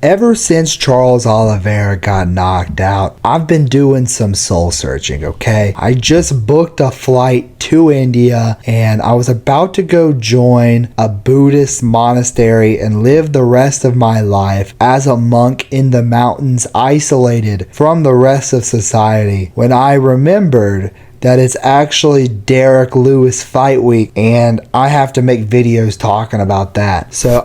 Ever since Charles Oliveira got knocked out, I've been doing some soul searching, okay? I just booked a flight to India and I was about to go join a Buddhist monastery and live the rest of my life as a monk in the mountains, isolated from the rest of society, when I remembered that it's actually Derrick Lewis fight week and I have to make videos talking about that. So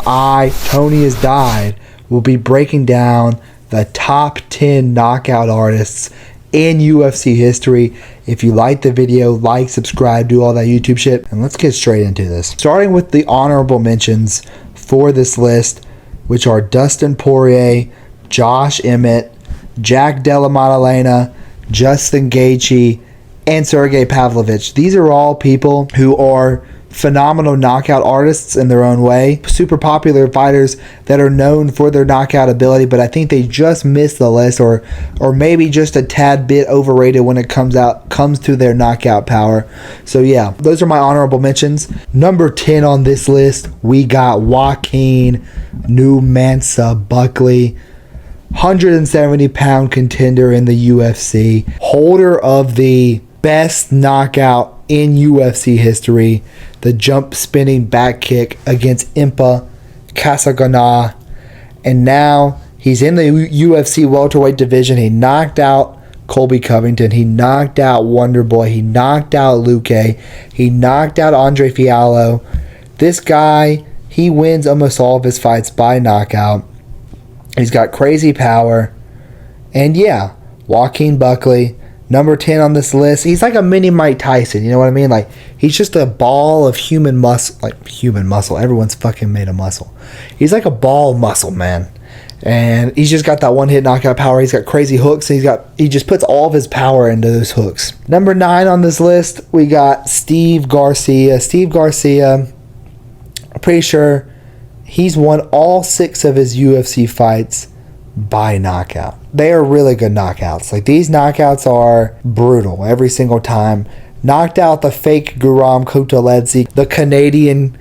Tony Has Died, will be breaking down the top 10 knockout artists in UFC history. If you like the video, like, subscribe, do all that YouTube shit, and let's get straight into this. Starting with the honorable mentions for this list, which are Dustin Poirier, Josh Emmett, Jack Della Maddalena, Justin Gaethje, and Sergey Pavlovich. These are all people who are phenomenal knockout artists in their own way, super popular fighters that are known for their knockout ability, but I think they just missed the list, or maybe just a tad bit overrated when it comes to their knockout power. So yeah, those are my honorable mentions. Number 10 on this list, we got Joaquin New Mansa Buckley, 170-pound contender in the UFC, holder of the best knockout in UFC history, the jump spinning back kick against Impa Kasanganay, and now he's in the UFC welterweight division. He knocked out Colby Covington, he knocked out Wonderboy, he knocked out Luque, he knocked out Andre Fiallo. This guy, he wins almost all of his fights by knockout. He's got crazy power, and yeah, Joaquin Buckley, number 10 on this list. He's like a mini Mike Tyson, you know what I mean? Like, he's just a ball of human muscle. Like, human muscle. Everyone's fucking made of muscle. He's like a ball of muscle, man. And he's just got that one-hit knockout power. He's got crazy hooks. And he just puts all of his power into those hooks. Number 9 on this list, we got Steve Garcia. Steve Garcia, I'm pretty sure he's won all 6 of his UFC fights by knockout. They are really good knockouts. Like, these knockouts are brutal every single time. Knocked out the fake Guram Kutateladze, the Canadian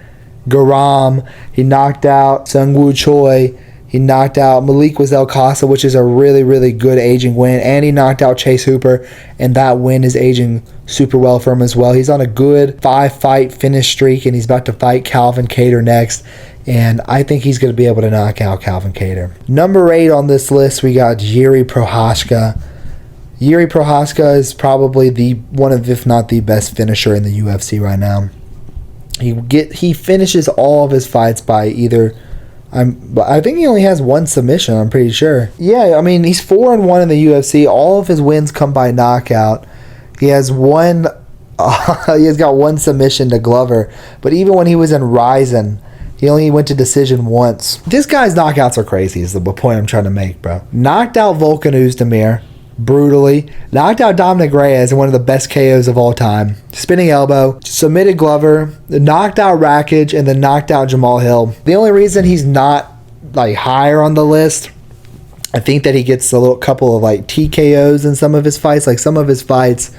Guram. He knocked out Sungwoo Choi. He knocked out Malik Wazel Casa, which is a really, really good aging win. And he knocked out Chase Hooper, and that win is aging super well for him as well. He's on a good 5-fight finish streak, and he's about to fight Calvin Kattar next. And I think he's going to be able to knock out Calvin Kattar. Number 8 on this list, we got Jiri Prochazka. Jiri Prochazka is probably one of, if not the best finisher in the UFC right now. He finishes all of his fights by either, I think he only has one submission, I'm pretty sure. Yeah, I mean, he's 4-1 in the UFC. All of his wins come by knockout. He has he has got one submission to Glover. But even when he was in Ryzen, he only went to decision once. This guy's knockouts are crazy is the point I'm trying to make, bro. Knocked out Volkan Oezdemir brutally. Knocked out Dominic Reyes in one of the best KOs of all time. Spinning elbow. Submitted Glover. Knocked out Rakic, and then knocked out Jamal Hill. The only reason he's not like higher on the list, I think that he gets a couple of like TKOs in some of his fights. Like, some of his fights,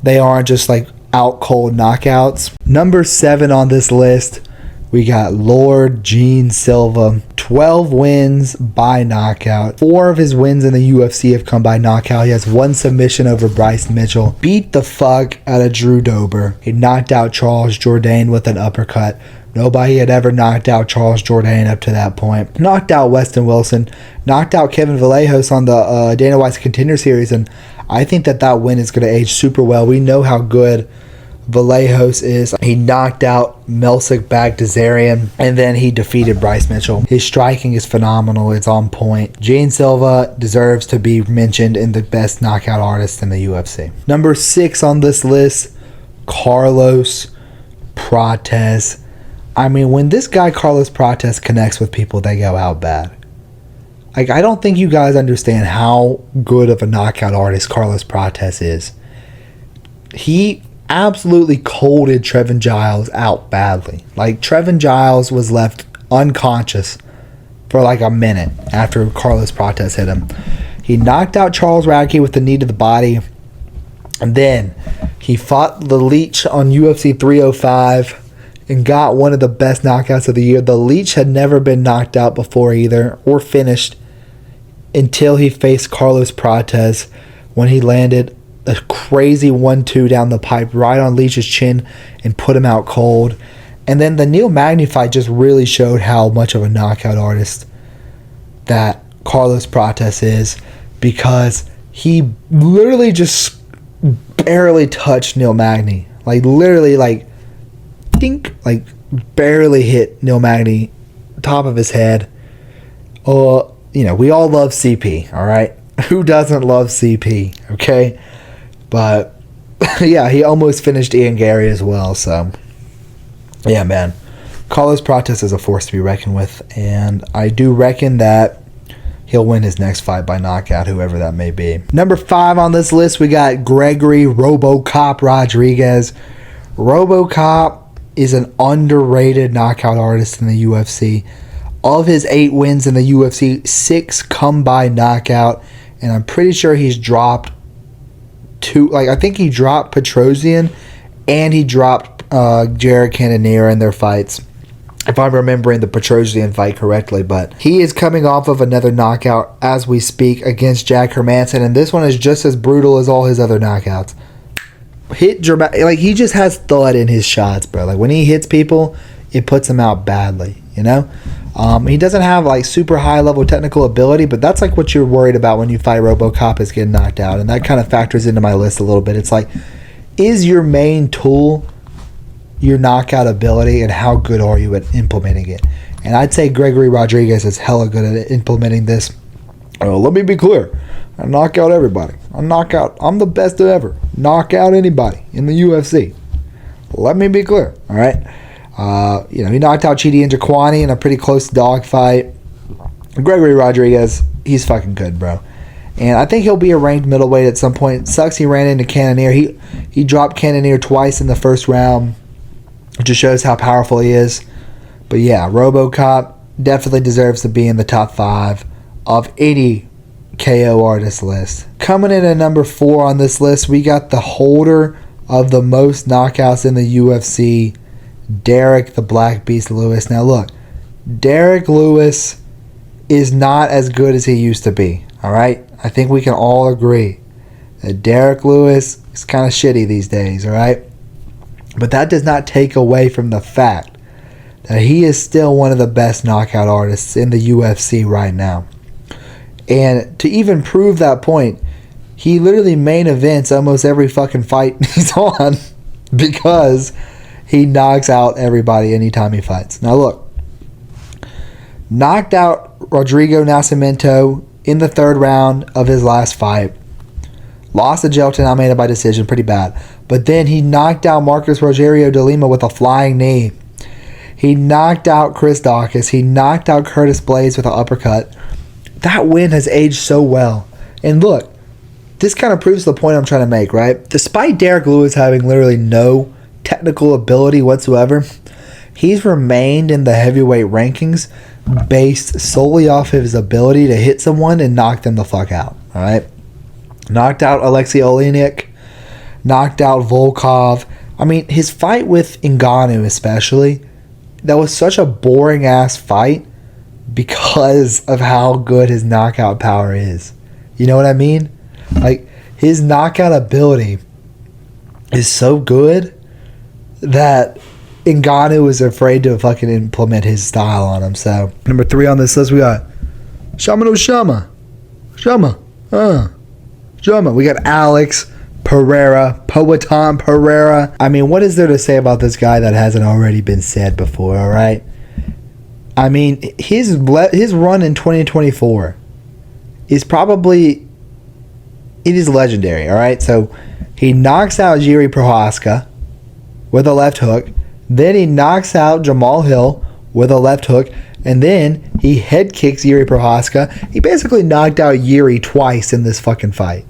they aren't just like out cold knockouts. Number 7 on this list, we got Lord Gene Silva. 12 wins by knockout. 4 of his wins in the UFC have come by knockout. He has one submission over Bryce Mitchell. Beat the fuck out of Drew Dober. He knocked out Charles Jourdain with an uppercut. Nobody had ever knocked out Charles Jourdain up to that point. Knocked out Weston Wilson. Knocked out Kevin Vallejos on the Dana White's Contender Series. And I think that win is going to age super well. We know how good Vallejos is. He knocked out Melsik Baghdasaryan, and then he defeated Bryce Mitchell. His striking is phenomenal. It's on point. Gene Silva deserves to be mentioned in the best knockout artists in the UFC. Number 6 on this list, Carlos Prates. I mean, when this guy Carlos Prates connects with people, they go out bad. Like, I don't think you guys understand how good of a knockout artist Carlos Prates is. He absolutely colded Trevin Giles out badly. Like, Trevin Giles was left unconscious for like a minute after Carlos Prates hit him. He knocked out Charles Radke with the knee to the body, and then he fought the Leech on UFC 305, and got one of the best knockouts of the year. The Leech had never been knocked out before either, or finished, until he faced Carlos Prates when he landed a crazy 1-2 down the pipe right on Leech's chin and put him out cold. And then the Neil Magny fight just really showed how much of a knockout artist that Carlos Prates is, because he literally just barely touched Neil Magny. Like, literally, like, dink, like, barely hit Neil Magny, top of his head. You know, we all love CP, all right? Who doesn't love CP, okay? But, yeah, he almost finished Ian Gary as well, so... yeah, man. Carlos Prates is a force to be reckoned with, and I do reckon that he'll win his next fight by knockout, whoever that may be. Number 5 on this list, we got Gregory RoboCop Rodriguez. RoboCop is an underrated knockout artist in the UFC. Of his 8 wins in the UFC, 6 come by knockout, and I'm pretty sure he's dropped 2. Like, I think he dropped Petrosian, and he dropped Jared Cannonier in their fights, if I'm remembering the Petrosian fight correctly. But he is coming off of another knockout as we speak against Jack Hermanson, and this one is just as brutal as all his other knockouts. Hit dramatic, like, he just has thud in his shots, bro. Like, when he hits people, it puts him out badly, you know? He doesn't have, like, super high level technical ability, but that's like what you're worried about when you fight RoboCop, is getting knocked out, and that kind of factors into my list a little bit. It's like, is your main tool your knockout ability, and how good are you at implementing it? And I'd say Gregory Rodriguez is hella good at implementing this. Let me be clear. I knock out everybody. I'm the best ever. Knock out anybody in the UFC. Let me be clear. All right. He knocked out Chidi and Joaquin in a pretty close dogfight. Gregory Rodriguez, he's fucking good, bro. And I think he'll be a ranked middleweight at some point. It sucks he ran into Cannonier. He dropped Cannonier twice in the first round. It just shows how powerful he is. But yeah, RoboCop definitely deserves to be in the top 5 of any KO artist list. Coming in at number 4 on this list, we got the holder of the most knockouts in the UFC, Derrick the Black Beast Lewis. Now look, Derrick Lewis is not as good as he used to be, alright? I think we can all agree that Derrick Lewis is kind of shitty these days, alright? But that does not take away from the fact that he is still one of the best knockout artists in the UFC right now. And to even prove that point, he literally main events almost every fucking fight he's on because he knocks out everybody anytime he fights. Now look, knocked out Rodrigo Nascimento in the 3rd round of his last fight. Lost to Gelton Almeida by decision, pretty bad. But then he knocked out Marcus Rogerio de Lima with a flying knee. He knocked out Chris Daukaus. He knocked out Curtis Blades with an uppercut. That win has aged so well. And look, this kind of proves the point I'm trying to make, right? Despite Derrick Lewis having literally no technical ability whatsoever, he's remained in the heavyweight rankings based solely off his ability to hit someone and knock them the fuck out, all right? Knocked out Alexei Oleinik, knocked out Volkov. I mean, his fight with Ngannou especially, that was such a boring-ass fight because of how good his knockout power is. You know what I mean? Like, his knockout ability is so good that Ngannou was afraid to fucking implement his style on him. So, number 3 on this list, we got Shama. We got Alex Pereira, Poatan Pereira. I mean, what is there to say about this guy that hasn't already been said before, all right? I mean, his run in 2024 is probably, it is legendary, all right? So, he knocks out Jiri Prochazka with a left hook. Then he knocks out Jamal Hill with a left hook. And then he head kicks Jiri Prochazka. He basically knocked out Jiri twice in this fucking fight,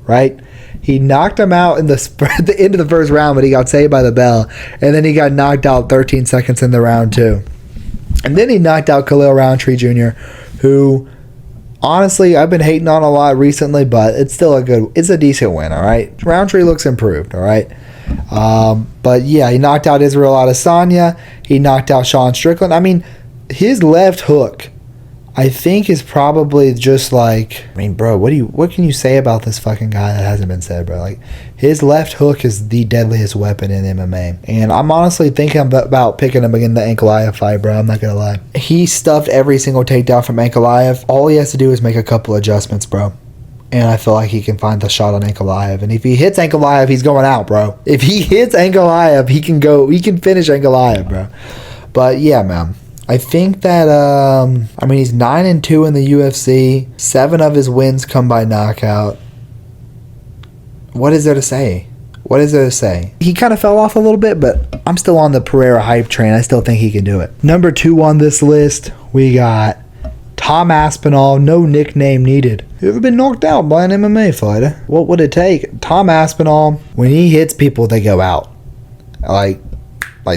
right? He knocked him out at the end of the first round, but he got saved by the bell. And then he got knocked out 13 seconds in the round 2. And then he knocked out Khalil Roundtree Jr., who, honestly, I've been hating on a lot recently, but it's still it's a decent win, all right? Roundtree looks improved, all right? But yeah, he knocked out Israel Adesanya. He knocked out Sean Strickland. I mean, his left hook, I think, is probably just like, I mean, bro, what can you say about this fucking guy that hasn't been said, bro? Like, his left hook is the deadliest weapon in MMA. And I'm honestly thinking about picking him again the Ankalaev fight, bro. I'm not gonna lie. He stuffed every single takedown from Ankalaev. All he has to do is make a couple adjustments, bro. And I feel like he can find the shot on Ankalaev. And if he hits Ankalaev, he's going out, bro. If he hits Ankalaev, he can finish Ankalaev, bro. But yeah, man. I think that, I mean, he's 9-2 in the UFC. 7 of his wins come by knockout. What is there to say? What is there to say? He kind of fell off a little bit, but I'm still on the Pereira hype train. I still think he can do it. Number 2 on this list, we got Tom Aspinall. No nickname needed. You ever been knocked out by an MMA fighter? What would it take? Tom Aspinall, when he hits people, they go out. Like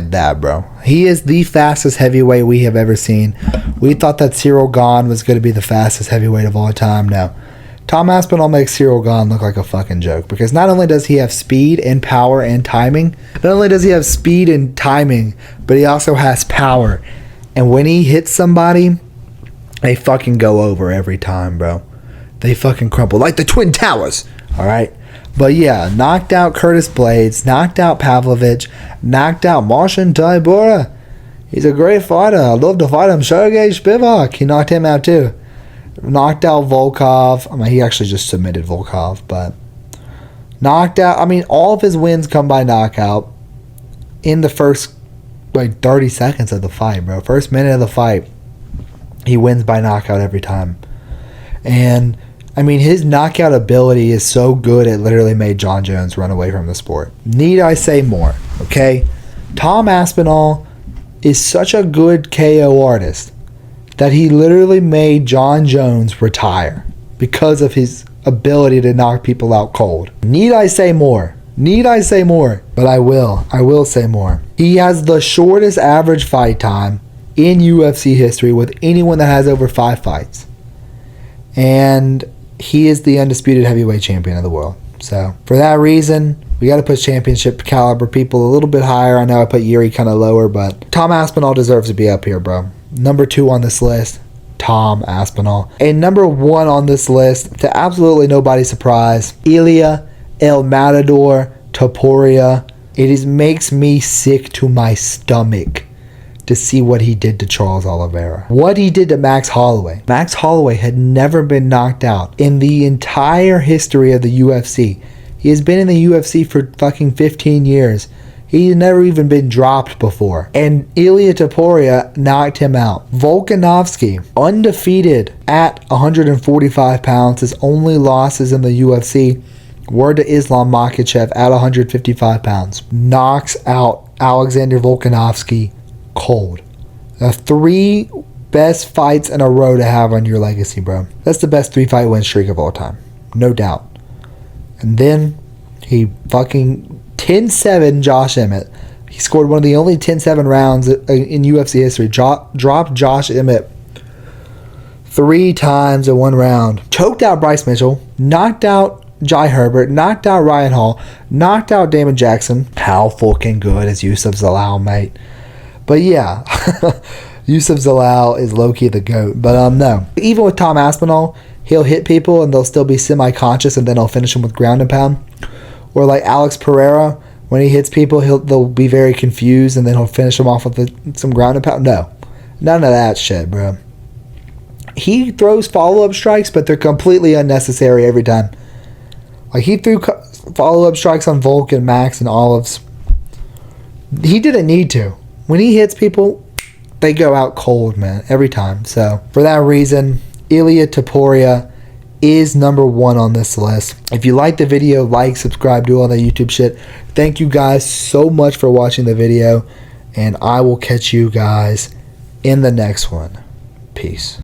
that, bro. He is the fastest heavyweight we have ever seen. We thought that Cyril Gane was going to be the fastest heavyweight of all time. No. Tom Aspinall makes Cyril Gane look like a fucking joke, because not only does he have speed and power and timing, but he also has power. And when he hits somebody, they fucking go over every time, bro. They fucking crumple like the Twin Towers. All right. But yeah, knocked out Curtis Blades, knocked out Pavlovich, knocked out Marcin Tybura. He's a great fighter. I'd love to fight him. Sergey Spivak, he knocked him out too. Knocked out Volkov. I mean, he actually just submitted Volkov, but knocked out. I mean, all of his wins come by knockout in the first 30 seconds of the fight, bro. First minute of the fight, he wins by knockout every time. And I mean, his knockout ability is so good, it literally made Jon Jones run away from the sport. Need I say more? Okay? Tom Aspinall is such a good KO artist that he literally made Jon Jones retire because of his ability to knock people out cold. Need I say more? Need I say more? But I will. I will say more. He has the shortest average fight time in UFC history with anyone that has over 5 fights. And he is the undisputed heavyweight champion of the world. So, for that reason, we got to push championship caliber people a little bit higher. I know I put Jiri kind of lower, but Tom Aspinall deserves to be up here, bro. Number 2 on this list, Tom Aspinall. And number 1 on this list, to absolutely nobody's surprise, Ilia, El Matador, Topuria. It makes me sick to my stomach to see what he did to Charles Oliveira. What he did to Max Holloway. Max Holloway had never been knocked out in the entire history of the UFC. He has been in the UFC for fucking 15 years. He's never even been dropped before. And Ilia Topuria knocked him out. Volkanovski, undefeated at 145 pounds. His only losses in the UFC were to Islam Makhachev at 155 pounds. Knocks out Alexander Volkanovski cold. The 3 best fights in a row to have on your legacy, bro. That's the best 3-fight win streak of all time. No doubt. And then he fucking 10-7 Josh Emmett. He scored one of the only 10-7 rounds in UFC history. Dropped Josh Emmett 3 times in 1 round. Choked out Bryce Mitchell. Knocked out Jai Herbert. Knocked out Ryan Hall. Knocked out Damon Jackson. How fucking good is Yusuf Zalal, mate? But yeah, Yusuf Zalal is low-key the GOAT. But no. Even with Tom Aspinall, he'll hit people and they'll still be semi-conscious and then he'll finish them with ground and pound. Or like Alex Pereira, when he hits people, they'll be very confused and then he'll finish them off with some ground and pound. No. None of that shit, bro. He throws follow-up strikes, but they're completely unnecessary every time. Like, he threw follow-up strikes on Volk and Max and Olives. He didn't need to. When he hits people, they go out cold, man, every time. So, for that reason, Ilia Topuria is number 1 on this list. If you like the video, like, subscribe, do all that YouTube shit. Thank you guys so much for watching the video, and I will catch you guys in the next one. Peace.